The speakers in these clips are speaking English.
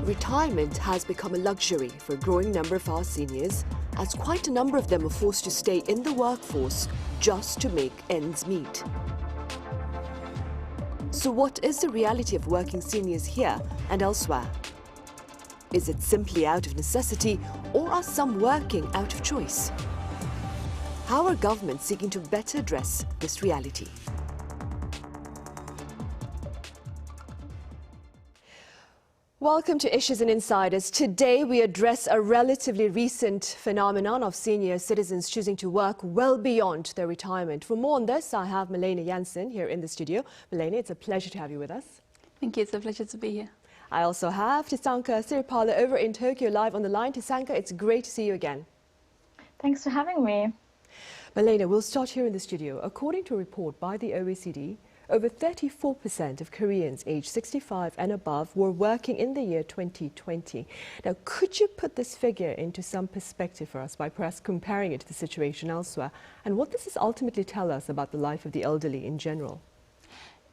Retirement has become a luxury for a growing number of our seniors, as quite a number of them are forced to stay in the workforce just to make ends meet. So what is the reality of working seniors here and elsewhere? Is it simply out of necessity, or are some working out of choice? How are governments seeking to better address this reality? Welcome to Issues and Insiders. Today we address a relatively recent phenomenon of senior citizens choosing to work well beyond their retirement. For more on this, I have Malene Jensen here in the studio. Malene, it's a pleasure to have you with us. Thank you. It's a pleasure to be here. I also have Thisanka Siripala over in Tokyo live on the line. Thisanka, it's great to see you again. Thanks for having me. Malene, we'll start here in the studio. According to a report by the OECD, over 34% of Koreans aged 65 and above were working in the year 2020. Now, could you put this figure into some perspective for us by perhaps comparing it to the situation elsewhere? And what does this ultimately tell us about the life of the elderly in general?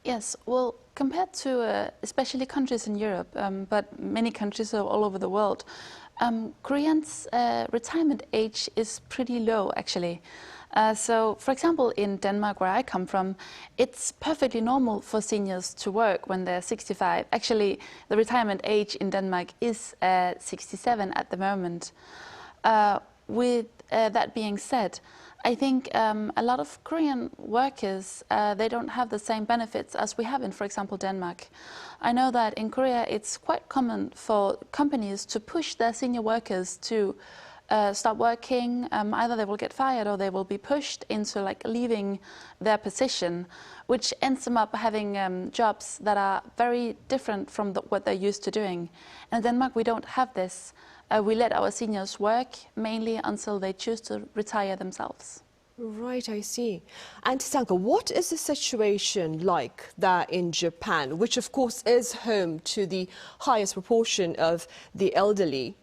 Yes, well, compared to especially countries in Europe, but many countries all over the world, Koreans' retirement age is pretty low, actually. So, for example, in Denmark, where I come from, it's perfectly normal for seniors to work when they're 65. Actually, the retirement age in Denmark is 67 at the moment. With that being said, I think a lot of Korean workers, they don't have the same benefits as we have in, for example, Denmark. I know that in Korea, it's quite common for companies to push their senior workers to stop working. Either they will get fired or they will be pushed into leaving their position, which ends them up having jobs that are very different from what they're used to doing. And in Denmark, we don't have this. We let our seniors work mainly until they choose to retire themselves. Right, I see. And Thisanka, what is the situation like there in Japan, which of course is home to the highest proportion of the elderly?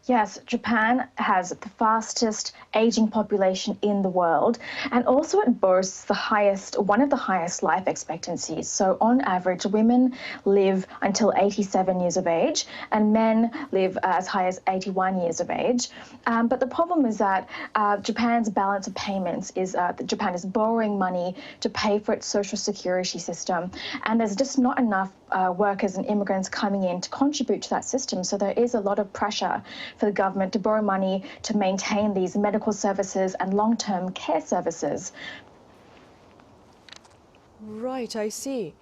Yes, Japan has the fastest aging population in the world, and also it boasts one of the highest life expectancies. So on average, women live until 87 years of age and men live as high as 81 years of age. But the problem is that Japan's balance of payments is that Japan is borrowing money to pay for its social security system, and there's just not enough workers and immigrants coming in to contribute to that system. So there is a lot of pressure for the government to borrow money to maintain these medical services and long-term care services. Right, I see.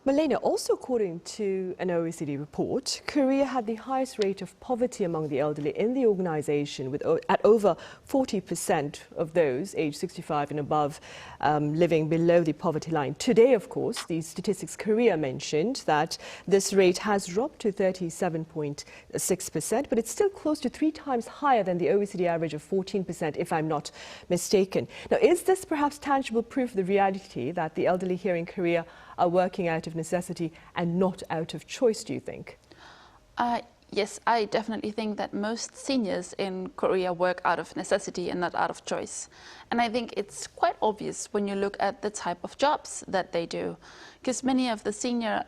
Malene, also according to an OECD report, Korea had the highest rate of poverty among the elderly in the organization, at over 40% of those aged 65 and above living below the poverty line. Today, of course, the Statistics Korea mentioned that this rate has dropped to 37.6%, but it's still close to 3 times higher than the OECD average of 14%, if I'm not mistaken. Now, is this perhaps tangible proof of the reality that the elderly here in Korea are working out of necessity and not out of choice, do you think? Yes, I definitely think that most seniors in Korea work out of necessity and not out of choice. And I think it's quite obvious when you look at the type of jobs that they do. Because many of the seniors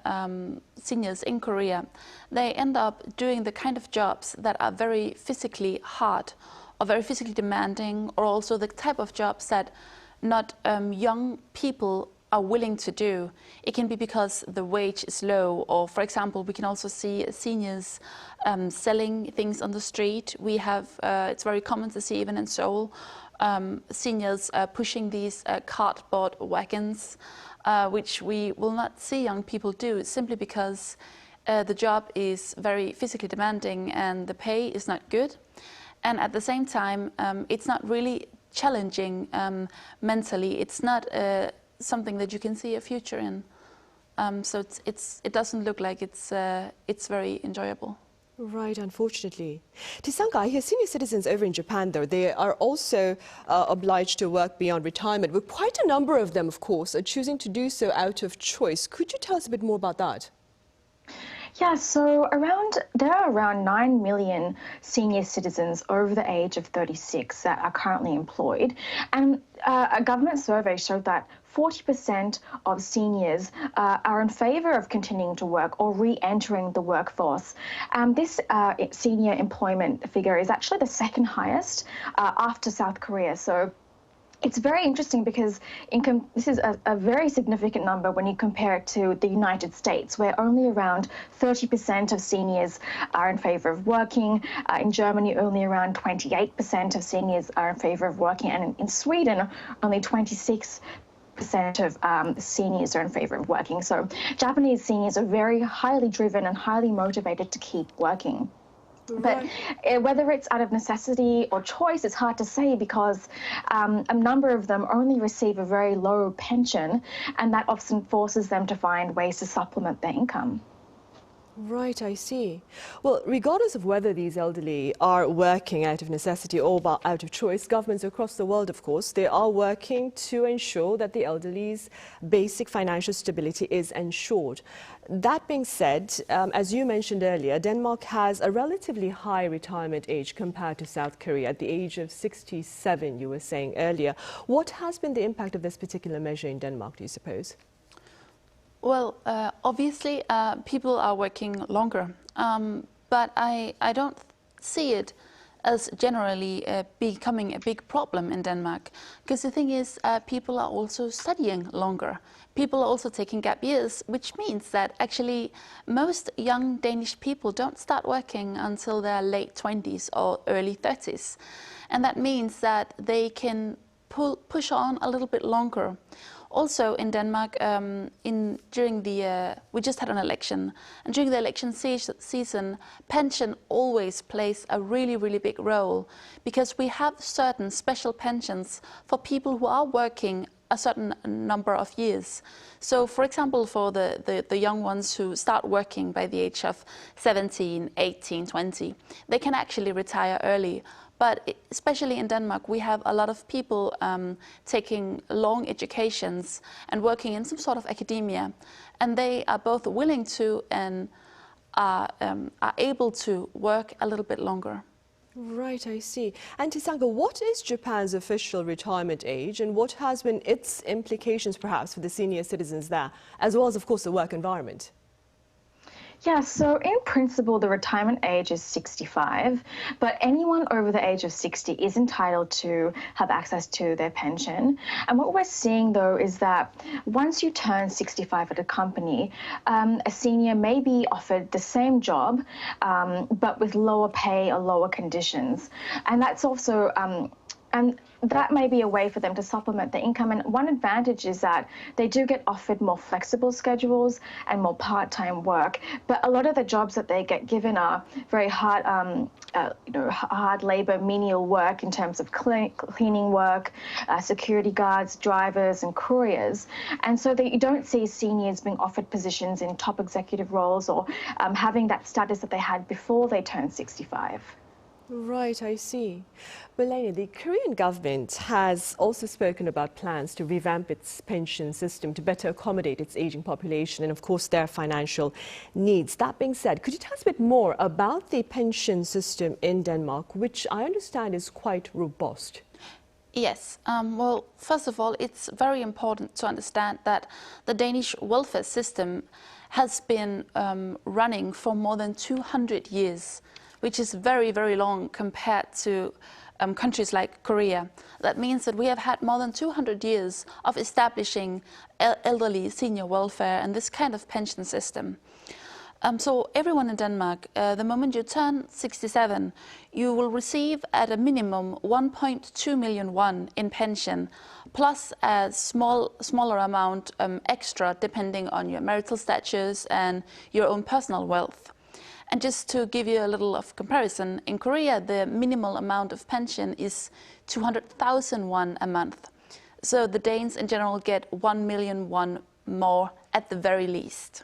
in Korea, they end up doing the kind of jobs that are very physically hard or very physically demanding, or also the type of jobs that not young people are willing to do. It can be because the wage is low, or for example, we can also see seniors selling things on the street. We have, it's very common to see even in Seoul, seniors pushing these cardboard wagons, which we will not see young people do, simply because the job is very physically demanding and the pay is not good. And at the same time, it's not really challenging mentally. It's not something that you can see a future in. So it doesn't look like it's very enjoyable. Right, unfortunately. Thisanka, I hear senior citizens over in Japan, though, they are also obliged to work beyond retirement. But quite a number of them, of course, are choosing to do so out of choice. Could you tell us a bit more about that? Yeah, so there are around 9 million senior citizens over the age of 36 that are currently employed. And a government survey showed that 40% of seniors are in favour of continuing to work or re-entering the workforce. This senior employment figure is actually the second highest after South Korea. So it's very interesting because this is a very significant number when you compare it to the United States, where only around 30% of seniors are in favour of working. In Germany, only around 28% of seniors are in favour of working. And in Sweden, only 26% of seniors are in favour of working. So Japanese seniors are very highly driven and highly motivated to keep working. But whether it's out of necessity or choice, it's hard to say because a number of them only receive a very low pension, and that often forces them to find ways to supplement their income. Right, I see. Well, regardless of whether these elderly are working out of necessity or out of choice, governments across the world, of course, they are working to ensure that the elderly's basic financial stability is ensured. That being said, as you mentioned earlier, Denmark has a relatively high retirement age compared to South Korea at the age of 67, you were saying earlier. What has been the impact of this particular measure in Denmark, do you suppose? Well, obviously, people are working longer, but I don't see it as generally becoming a big problem in Denmark. Because the thing is, people are also studying longer. People are also taking gap years, which means that actually most young Danish people don't start working until their late 20s or early 30s. And that means that they can push on a little bit longer. Also in Denmark, we just had an election, and during the election season, pension always plays a really, really big role because we have certain special pensions for people who are working a certain number of years. So, for example, for the young ones who start working by the age of 17, 18, 20, they can actually retire early. But especially in Denmark, we have a lot of people taking long educations and working in some sort of academia. And they are both willing to and are able to work a little bit longer. Right, I see. And Thisanka, what is Japan's official retirement age and what has been its implications perhaps for the senior citizens there, as well as, of course, the work environment? Yeah, so in principle, the retirement age is 65, but anyone over the age of 60 is entitled to have access to their pension. And what we're seeing, though, is that once you turn 65 at a company, a senior may be offered the same job, but with lower pay or lower conditions. And that's also and that may be a way for them to supplement their income. And one advantage is that they do get offered more flexible schedules and more part-time work. But a lot of the jobs that they get given are very hard, hard labor, menial work in terms of cleaning work, security guards, drivers, and couriers. And so that you don't see seniors being offered positions in top executive roles or having that status that they had before they turned 65. Right, I see. Malene, the Korean government has also spoken about plans to revamp its pension system to better accommodate its aging population and, of course, their financial needs. That being said, could you tell us a bit more about the pension system in Denmark, which I understand is quite robust? Yes. Well, first of all, it's very important to understand that the Danish welfare system has been running for more than 200 years. Which is very, very long compared to countries like Korea. That means that we have had more than 200 years of establishing elderly senior welfare and this kind of pension system. So everyone in Denmark, the moment you turn 67, you will receive at a minimum 1.2 million won in pension, plus a smaller amount extra depending on your marital status and your own personal wealth. And just to give you a little of comparison, in Korea, the minimal amount of pension is 200,000 won a month. So the Danes in general get 1 million won more at the very least.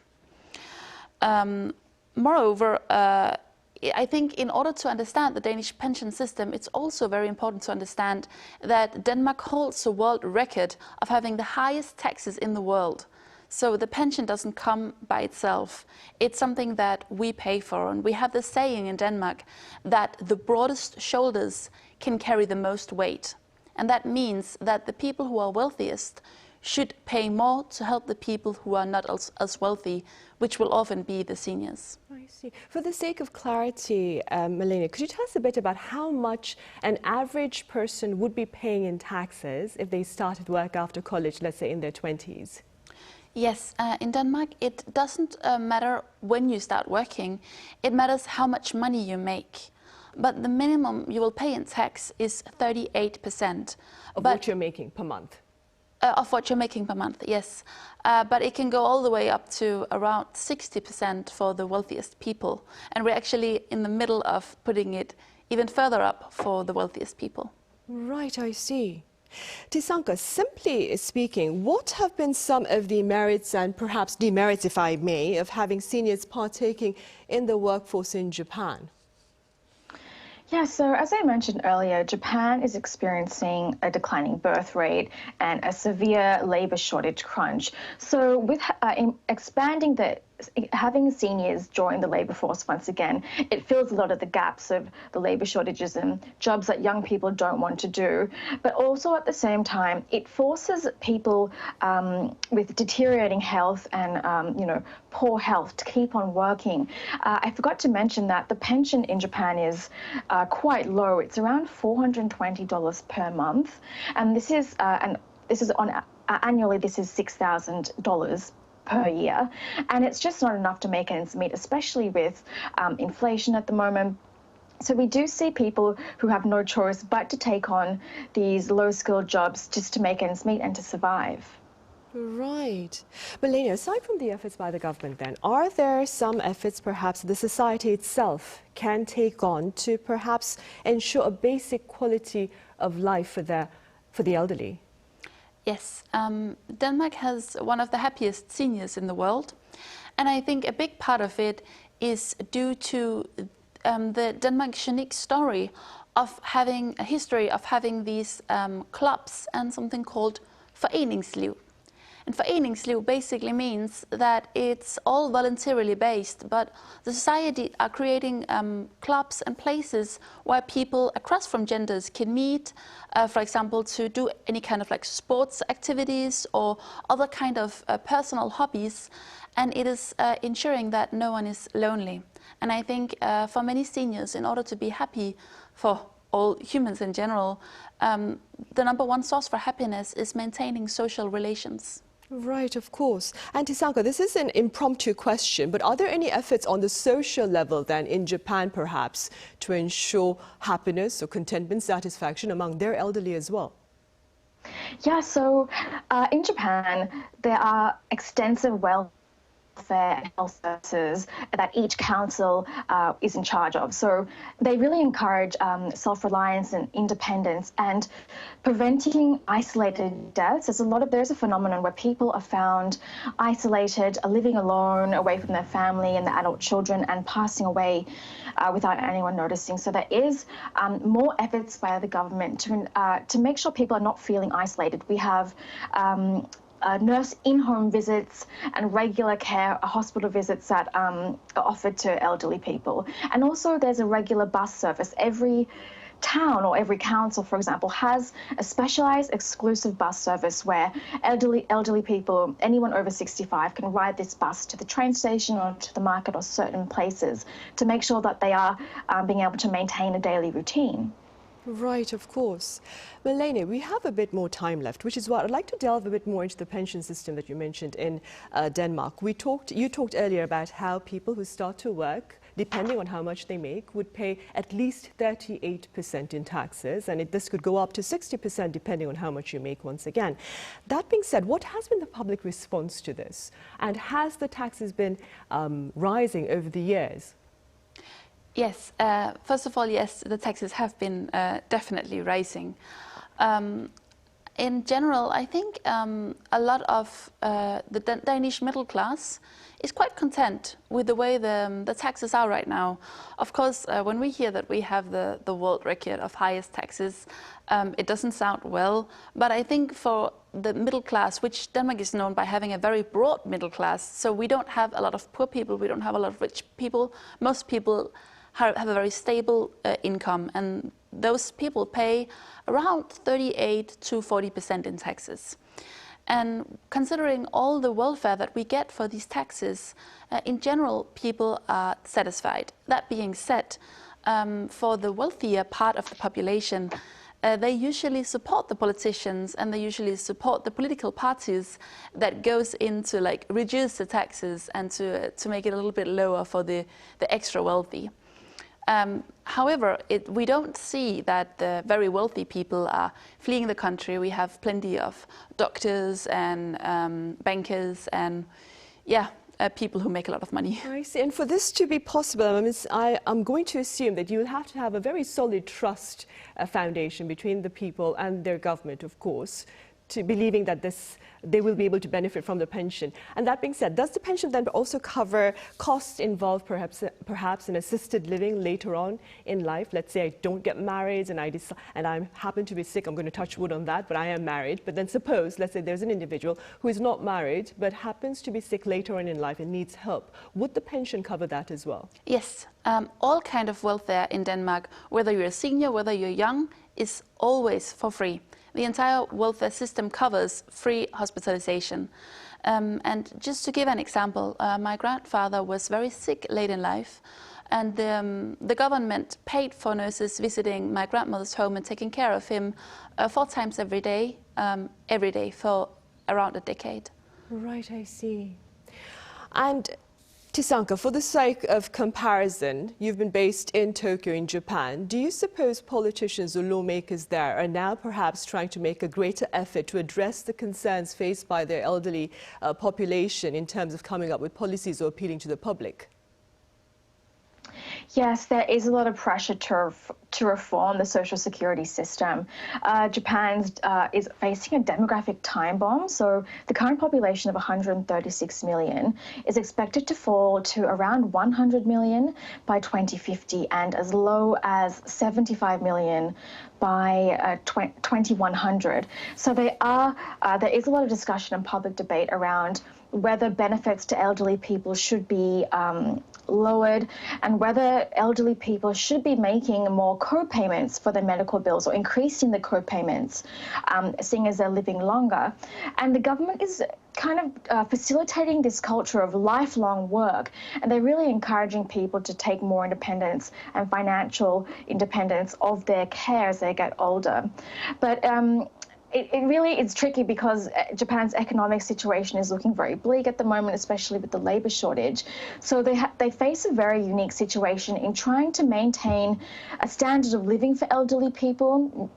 Moreover, I think in order to understand the Danish pension system, it's also very important to understand that Denmark holds a world record of having the highest taxes in the world. So the pension doesn't come by itself. It's something that we pay for. And we have this saying in Denmark that the broadest shoulders can carry the most weight. And that means that the people who are wealthiest should pay more to help the people who are not as wealthy, which will often be the seniors. I see. For the sake of clarity, Malene, could you tell us a bit about how much an average person would be paying in taxes if they started work after college, let's say in their 20s? Yes, in Denmark, it doesn't matter when you start working. It matters how much money you make. But the minimum you will pay in tax is 38%. Of what you're making per month? Of what you're making per month, yes. But it can go all the way up to around 60% for the wealthiest people. And we're actually in the middle of putting it even further up for the wealthiest people. Right, I see. Thisanka, simply speaking, what have been some of the merits and perhaps demerits, if I may, of having seniors partaking in the workforce in Japan? Yeah, so as I mentioned earlier, Japan is experiencing a declining birth rate and a severe labour shortage crunch. So with expanding having seniors join the labour force once again, it fills a lot of the gaps of the labour shortages and jobs that young people don't want to do. But also at the same time, it forces people with deteriorating health and poor health to keep on working. I forgot to mention that the pension in Japan is quite low. It's around $420 per month, and this is annually. This is $6,000 per year, and it's just not enough to make ends meet, especially with inflation at the moment. So we do see people who have no choice but to take on these low-skilled jobs just to make ends meet and to survive. Right. Malene, aside from the efforts by the government then, are there some efforts perhaps the society itself can take on to perhaps ensure a basic quality of life for the elderly? Yes, Denmark has one of the happiest seniors in the world, and I think a big part of it is due to the Denmark's unique story of having a history of having these clubs and something called foreningsliv. And foreningsliv basically means that it's all voluntarily based, but the society are creating clubs and places where people across from genders can meet, for example, to do any kind of like sports activities or other kind of personal hobbies. And it is ensuring that no one is lonely. And I think for many seniors, in order to be happy, for all humans in general, the number one source for happiness is maintaining social relations. Right, of course. And Thisanka, this is an impromptu question, but are there any efforts on the social level then in Japan perhaps to ensure happiness or contentment, satisfaction among their elderly as well? Yeah, so in Japan, there are extensive welfare and health services that each council is in charge of. So they really encourage self-reliance and independence and preventing isolated deaths. There's a phenomenon where people are found isolated, living alone, away from their family and their adult children, and passing away without anyone noticing. So there is more efforts by the government to make sure people are not feeling isolated. We have nurse in-home visits and regular care hospital visits that are offered to elderly people. And also there's a regular bus service. Every town or every council, for example, has a specialized exclusive bus service where elderly people, anyone over 65, can ride this bus to the train station or to the market or certain places to make sure that they are being able to maintain a daily routine. Right, of course. Malene, we have a bit more time left, which is why I'd like to delve a bit more into the pension system that you mentioned in Denmark. You talked earlier about how people who start to work, depending on how much they make, would pay at least 38% in taxes, and this could go up to 60% depending on how much you make once again. That being said, what has been the public response to this? And has the taxes been rising over the years? Yes, first of all, yes, the taxes have been definitely rising. In general, I think a lot of the Danish middle class is quite content with the way the taxes are right now. Of course, when we hear that we have the world record of highest taxes, it doesn't sound well. But I think for the middle class, which Denmark is known by having a very broad middle class. So we don't have a lot of poor people, we don't have a lot of rich people. Most people have a very stable income, and those people pay around 38 to 40% in taxes. And considering all the welfare that we get for these taxes, in general, people are satisfied. That being said, for the wealthier part of the population, they usually support the politicians and they usually support the political parties that goes in to like reduce the taxes and to make it a little bit lower for the extra wealthy. However, we don't see that the very wealthy people are fleeing the country. We have plenty of doctors and bankers and people who make a lot of money. I see. And for this to be possible, I'm going to assume that you'll have to have a very solid trust foundation between the people and their government, of course, to believing that they will be able to benefit from the pension. And that being said, does the pension then also cover costs involved perhaps in assisted living later on in life? Let's say I don't get married and I happen to be sick. I'm going to touch wood on that, but I am married. But then suppose, let's say there's an individual who is not married but happens to be sick later on in life and needs help. Would the pension cover that as well? Yes. All kind of welfare in Denmark, whether you're a senior, whether you're young, is always for free. The entire welfare system covers free hospitalization. And just to give an example, my grandfather was very sick late in life, and the government paid for nurses visiting my grandmother's home and taking care of him 4 times every day for around a decade. Right, I see. And Thisanka, for the sake of comparison, you've been based in Tokyo in Japan. Do you suppose politicians or lawmakers there are now perhaps trying to make a greater effort to address the concerns faced by their elderly population in terms of coming up with policies or appealing to the public? Yes, there is a lot of pressure to reform the social security system. Japan is facing a demographic time bomb. So the current population of 136 million is expected to fall to around 100 million by 2050 and as low as 75 million by 2100. So there is a lot of discussion and public debate around whether benefits to elderly people should be lowered and whether elderly people should be making more co-payments for their medical bills or increasing the co-payments, seeing as they're living longer. And the government is kind of facilitating this culture of lifelong work, and they're really encouraging people to take more independence and financial independence of their care as they get older. But it really is tricky because Japan's economic situation is looking very bleak at the moment, especially with the labor shortage. So they face a very unique situation in trying to maintain a standard of living for elderly people,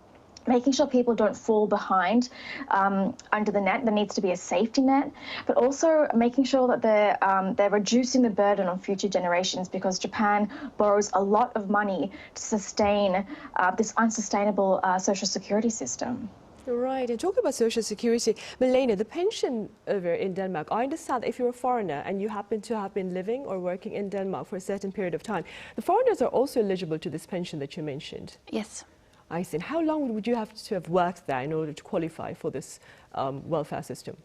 making sure people don't fall behind under the net. There needs to be a safety net, but also making sure that they're reducing the burden on future generations, because Japan borrows a lot of money to sustain this unsustainable social security system. Right, and talking about social security, Malene, the pension over in Denmark, I understand that if you're a foreigner and you happen to have been living or working in Denmark for a certain period of time, the foreigners are also eligible to this pension that you mentioned. Yes. I see. And how long would you have to have worked there in order to qualify for this welfare system?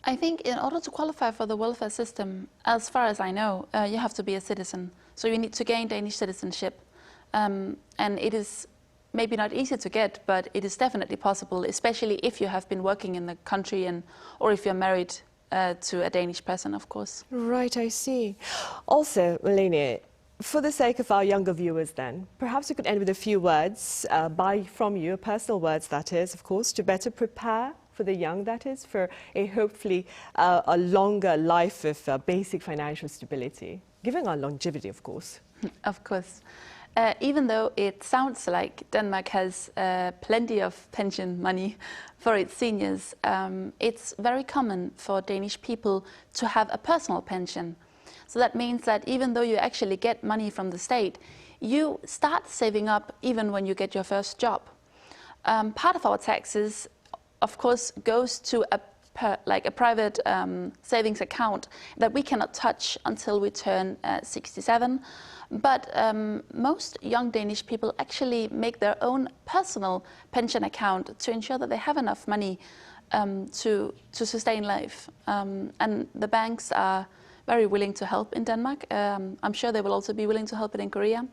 I think in order to qualify for the welfare system, as far as I know, you have to be a citizen. So you need to gain Danish citizenship. And it is maybe not easy to get, but it is definitely possible, especially if you have been working in the country or if you're married to a Danish person, of course. Right, I see. Also, Malene, for the sake of our younger viewers then, perhaps you could end with a few words from you, personal words that is, of course, to better prepare for the young, that is, for a hopefully a longer life of basic financial stability, given our longevity, of course. Of course. Even though it sounds like Denmark has plenty of pension money for its seniors, it's very common for Danish people to have a personal pension. So that means that even though you actually get money from the state, you start saving up even when you get your first job. Part of our taxes, of course, goes to a private savings account that we cannot touch until we turn 67. But most young Danish people actually make their own personal pension account to ensure that they have enough money to sustain life. And the banks are very willing to help in Denmark. I'm sure they will also be willing to help it in Korea.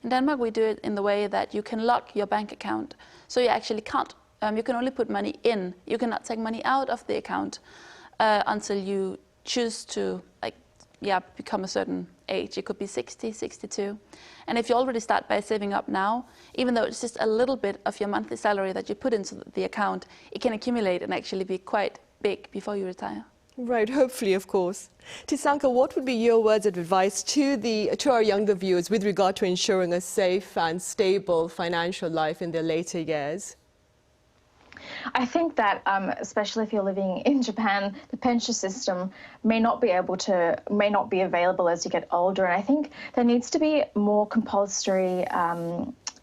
In Denmark, we do it in the way that you can lock your bank account. So you actually can't, you can only put money in. You cannot take money out of the account until you choose to become a certain age. It could be 60, 62. And if you already start by saving up now, even though it's just a little bit of your monthly salary that you put into the account, it can accumulate and actually be quite big before you retire. Right, hopefully, of course. Thisanka, what would be your words of advice to our younger viewers with regard to ensuring a safe and stable financial life in their later years? I think that, especially if you're living in Japan, the pension system may not be available as you get older. And I think there needs to be more compulsory.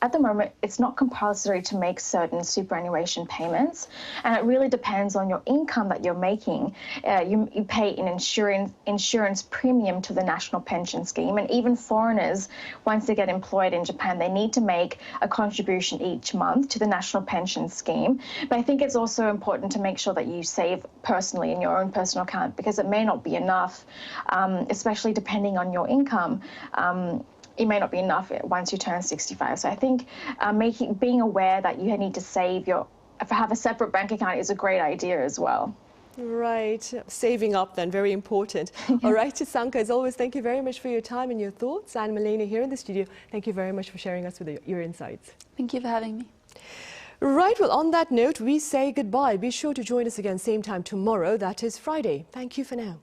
At the moment, it's not compulsory to make certain superannuation payments, and it really depends on your income that you're making. You pay an insurance premium to the national pension scheme, and even foreigners, once they get employed in Japan, they need to make a contribution each month to the national pension scheme. But I think it's also important to make sure that you save personally in your own personal account, because it may not be enough, especially depending on your income. It may not be enough once you turn 65. So I think being aware that you need to have a separate bank account is a great idea as well. Right, saving up then, very important. All right, Thisanka, as always, thank you very much for your time and your thoughts. And Malene here in the studio, thank you very much for sharing us with your insights. Thank you for having me. Right, well, on that note, we say goodbye. Be sure to join us again same time tomorrow, that is Friday. Thank you for now.